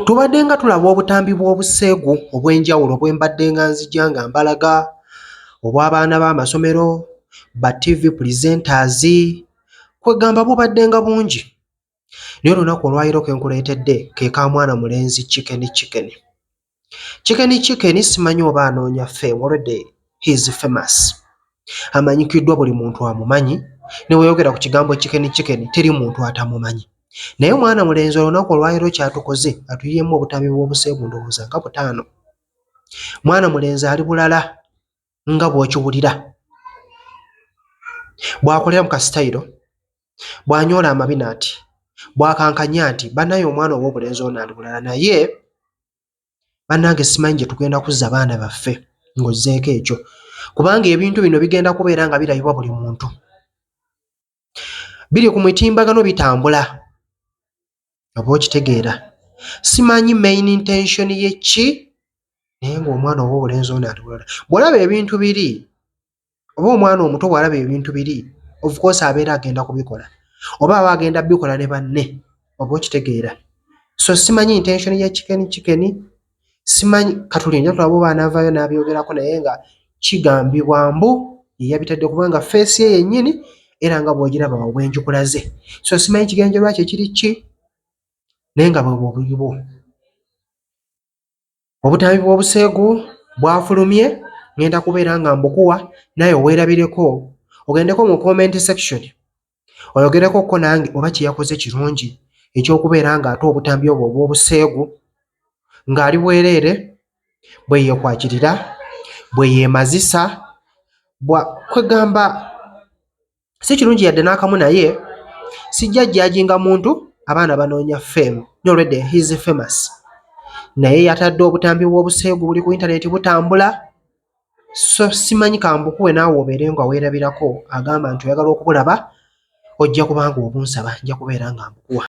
Tubadde nga tulaba obutambi bw'obuseegu obw'enjawulo bwembadde nga nzija nga mbalaga, obw'abaana b'amasomero, ba TV presenters, kwegamba bubadde nga bungi. Naye olunaku olwayiro ke nkuleetedde ke ka mwana mulenzi Chicken. Chicken simanyi oba anoonya fame, already he is famous. Amanyikiddwa buli muntu amumanyi, ne weeyogera ku kigambo Chicken teri muntu atamumanyi. Naye mwana mulenzi olunaku olwayiro kyatukoze atuyiyeemu obutambi bw'obuseegu ndowooza nga 5. Mwana mulenzi ali bulala nga bw'okiwulira. Bw'akolera mu kasitayiro, bw'anyoola amabinaati, bw'akankanya nti bannaye omwana ow'obulenzi ono ali bulala, naye bannange simanyi gye tugenda kuzza baana baffe ng'ozzeeko ekyo, kubanga ebintu bino bigenda kubeera nga birabibwa buli muntu. Biri ku mutimbagano bitambula. Oba okitegeera. Simanyi main intention ye ki, naye ng'omwana ow'obulenzi ono ali bulala. Bw'olaba ebintu biri, oba omwana omuto bw'alaba ebintu biri, of course abeera agenda kubikola, oba aba agenda bikola ne banne, oba okitegeera. So simanyi intention ya Chicken, simanyi katulinda tulabe oba anaavaayo n'abyogerako, naye nga kigambibwa mbu ye yabitadde kubanga face ye yennyini era nga bw'ogiraba bwenjukulaze. So simanyi kigendererwa kye kiri ki, naye nga bwe buliwo. Obutambi bw'obuseegu bwafulumye, ngenda kubeera nga mbukuwa naye weerabireko, ogendeko mu comment section oyogereko ko nange oba kye yakoze kirungi ekyokubeera ng'ate obutambi obwo obw'obuseegu ng'ali bwereere, bwe yeekwakirira, bwe yeemazisa, kwegamba si kirungi yadde n'akamu, naye sijja jjajinga muntu abaana banoonya fame, already he is famous. Naye yatadde obutambi bw'obuseegu buli ku internet butambula. So simanyi kambukuwe naawe obeere nga weerabirako, agamba nti oyagala okubulaba ojja kubanga obunsaba, nja kubeera nga mbukuwa.